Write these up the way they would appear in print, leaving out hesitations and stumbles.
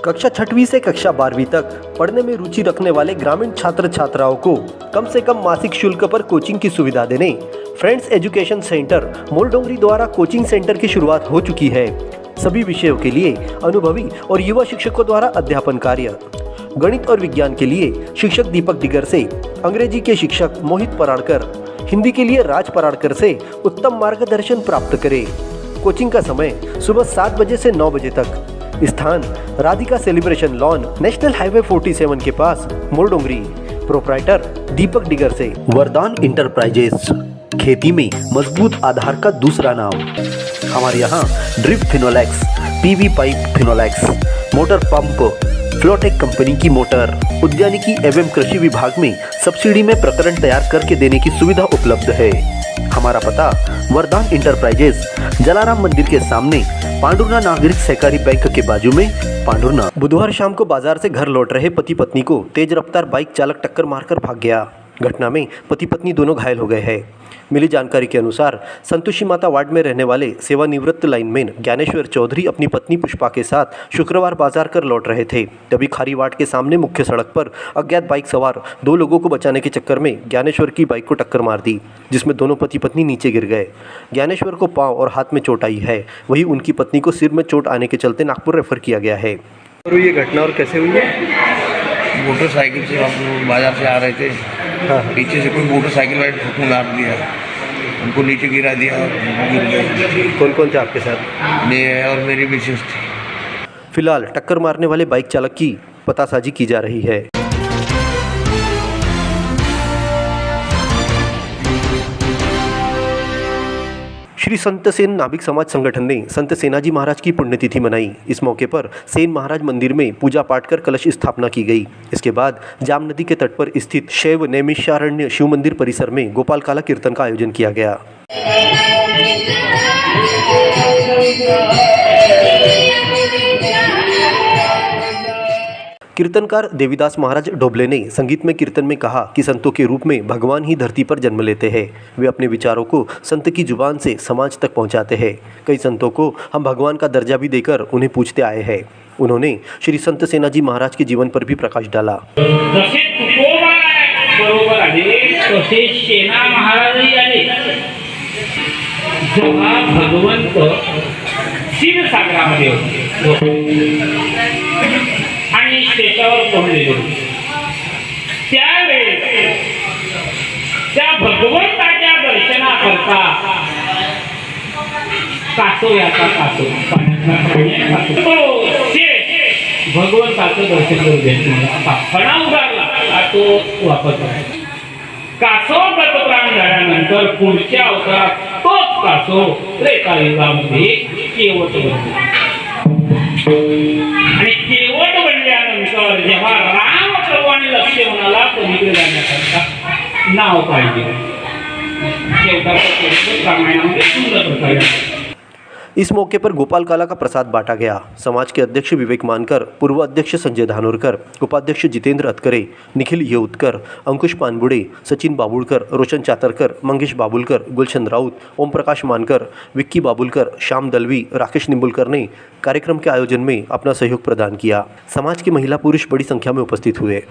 कक्षा 6वीं से कक्षा 12वीं तक पढ़ने में रुचि रखने वाले ग्रामीण छात्र छात्राओं को कम से कम मासिक शुल्क पर कोचिंग की सुविधा देने फ्रेंड्स एजुकेशन सेंटर मोलडोंगरी द्वारा कोचिंग सेंटर की शुरुआत हो चुकी है। सभी विषयों के लिए अनुभवी और युवा शिक्षकों द्वारा अध्यापन कार्य। गणित और विज्ञान के लिए शिक्षक दीपक दिगर से, अंग्रेजी के शिक्षक मोहित पराड़कर, हिंदी के लिए राज पराड़कर से उत्तम मार्गदर्शन प्राप्त करें। कोचिंग का समय सुबह 7 बजे से 9 बजे तक। स्थान Radhika celebration lawn, national highway 47 के पास, मोलडोंगरी। प्रोप्राइटर दीपक दिगर से। वरदान इंटरप्राइजेस, खेती में मजबूत आधार का दूसरा नाम। हमारे यहाँ drip Finolex, PV pipe Finolex, motor pump, Flotek company की मोटर, उद्यानिकी एवं कृषि विभाग में सब्सिडी में प्रकरण तैयार करके देने की सुविधा उपलब्ध है। हमारा पता वरदान इंटरप्राइजेस, जलाराम मंदिर के सामने, पांडुरना नागरिक सहकारी बैंक के बाजू में, पांडुरना। बुधवार शाम को बाजार से घर लौट रहे पति पत्नी को तेज रफ्तार बाइक चालक टक्कर मारकर भाग गया। घटना में पति पत्नी दोनों घायल हो गए हैं। मिली जानकारी के अनुसार संतोषी माता वार्ड में रहने वाले सेवानिवृत्त लाइनमैन ज्ञानेश्वर चौधरी अपनी पत्नी पुष्पा के साथ शुक्रवार बाजार कर लौट रहे थे। तभी खारी वार्ड के सामने मुख्य सड़क पर अज्ञात बाइक सवार 2 लोगों को बचाने के चक्कर में ज्ञानेश्वर की बाइक को टक्कर मार दी, जिसमें दोनों पति पत्नी नीचे गिर गए। ज्ञानेश्वर को पाँव और हाथ में चोट आई है, वहीं उनकी पत्नी को सिर में चोट आने के चलते नागपुर रेफर किया गया है। और ये घटना और कैसे हुई है? मोटरसाइकिल से हम लोग बाजार से आ रहे थे। हाँ। पीछे से कोई मोटरसाइकिल वाले ठोकर मार दिया, उनको नीचे गिरा दिया और गिर गए। कौन कौन थे आपके साथ? मैं और मेरी मिसेस थी। फिलहाल टक्कर मारने वाले बाइक चालक की पतासाजी की जा रही है। श्री संत सेन नाभिक समाज संगठन ने संत सेनाजी महाराज की पुण्यतिथि मनाई। इस मौके पर सेन महाराज मंदिर में पूजा पाठ कर कलश स्थापना की गई। इसके बाद जाम नदी के तट पर स्थित शैव नैमिषारण्य शिव मंदिर परिसर में गोपाल काला कीर्तन का आयोजन किया गया। कीर्तनकार देवीदास महाराज डोबले ने संगीत में कीर्तन में कहा कि संतों के रूप में भगवान ही धरती पर जन्म लेते हैं। वे अपने विचारों को संत की जुबान से समाज तक पहुंचाते हैं। कई संतों को हम भगवान का दर्जा भी देकर उन्हें पूजते आए हैं। उन्होंने श्री संत सेनाजी महाराज के जीवन पर भी प्रकाश डाला। भगवंत क्षीरसागरामध्ये आणि त्याच्यावर पोहलेले त्यावेळेस त्या भगवंताच्या दर्शनाकरता कासव याचा कासव भगवंताचं दर्शन करू देत फणा उभारला तो वापरतो। कासव गतप्राण झाल्यानंतर पुढच्या अवतारात तोच कासव त्रेतायुगामध्ये केवट बनतो आणि केवट बनल्यानंतर जेव्हा राम सर्वांनी लक्ष्मणाला पलीकडे जाण्याकरता नाव पाहिजे, शेवटाचा रामायणामध्ये सुंदर प्रकारे। इस मौके पर गोपाल काला का प्रसाद बांटा गया। समाज के अध्यक्ष विवेक मानकर, पूर्व अध्यक्ष संजय धानोरकर, उपाध्यक्ष जितेंद्र अतकरे, निखिल येउतकर, अंकुश पानबुड़े, सचिन बाबुलकर, रोशन चातरकर, मंगेश बाबुलकर, गुलशन राउत, ओम प्रकाश मानकर, विक्की बाबुलकर, श्याम दलवी, राकेश निंबुलकर ने कार्यक्रम के आयोजन में अपना सहयोग प्रदान किया। समाज के महिला पुरुष बड़ी संख्या में उपस्थित हुए।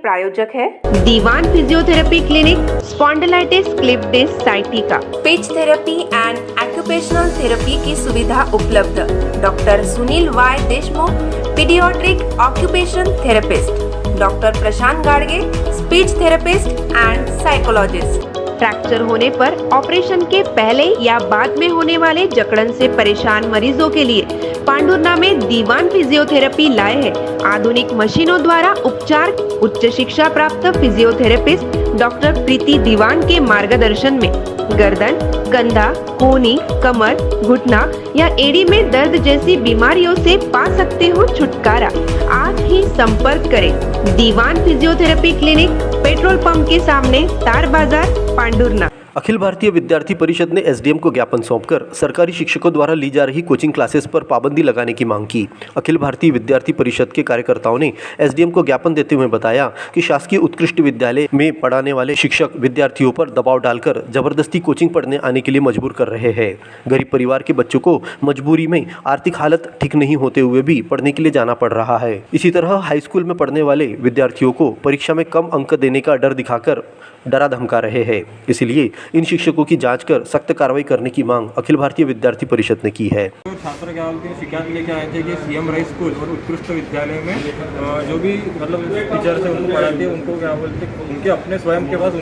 प्रायोजक है Diwan physiotherapy clinic, spondylitis, clip disc, sciatica, speech therapy and occupational therapy की सुविधा उपलब्ध। Doctor Sunil Y Deshmukh, paediatric occupation therapist, doctor Prashant Gadge, speech therapist and psychologist. Fracture होने पर ऑपरेशन के पहले या बाद में होने वाले जकड़न से परेशान मरीजों के लिए पांडुरना में दीवान फिजियोथेरेपी लाए हैं। आधुनिक मशीनों द्वारा उपचार। उच्च शिक्षा प्राप्त फिजियोथेरेपिस्ट डॉक्टर प्रीति दीवान के मार्गदर्शन में गर्दन, कंधा, कोहनी, कमर, घुटना या एड़ी में दर्द जैसी बीमारियों से पा सकते हो छुटकारा। आज ही संपर्क करें। दीवान फिजियोथेरेपी क्लिनिक, पेट्रोल पंप के सामने, तार बाजार, पांडुरना। अखिल भारतीय विद्यार्थी परिषद ने एसडीएम को ज्ञापन सौंपकर सरकारी शिक्षकों द्वारा ली जा रही कोचिंग क्लासेस पर पाबंदी लगाने की मांग की। अखिल भारतीय विद्यार्थी परिषद के कार्यकर्ताओं ने एसडीएम को ज्ञापन देते हुए बताया कि शासकीय उत्कृष्ट विद्यालय में पढ़ाने वाले शिक्षक विद्यार्थियों पर दबाव डालकर जबरदस्ती कोचिंग पढ़ने आने के लिए मजबूर कर रहे हैं। गरीब परिवार के बच्चों को मजबूरी में आर्थिक हालत ठीक नहीं होते हुए भी पढ़ने के लिए जाना पड़ रहा है। इसी तरह हाई स्कूल में पढ़ने वाले विद्यार्थियों को परीक्षा में कम अंक देने का डर दिखाकर डरा धमका रहे हैं। इसलिए इन शिक्षकों की जांच कर सख्त कार्रवाई करने की मांग अखिल भारतीय विद्यार्थी परिषद ने की है। तो छात्र क्या बोलते हैं, शिकायत लेके आए थे कि सीएम राय स्कूल और उत्कृष्ट विद्यालय में जो भी मतलब टीचर्स है उनको पढ़ाते हैं, उनको क्या बोलते हैं, उनके अपने स्वयं के पास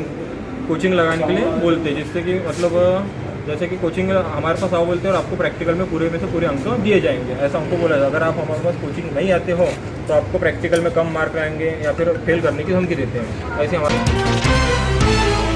कोचिंग लगाने के लिए बोलते हैं, जिससे कि मतलब जैसे कि कोचिंग हमारे पास आओ बोलते हैं और आपको प्रैक्टिकल में पूरे में से पूरे अंक दिए जाएंगे, ऐसा हमको बोला जाता है। अगर आप हमारे पास कोचिंग नहीं आते हो तो आपको प्रैक्टिकल में कम मार्क आएंगे या फिर फेल करने की धमकी देते हैं। ऐसे हमारे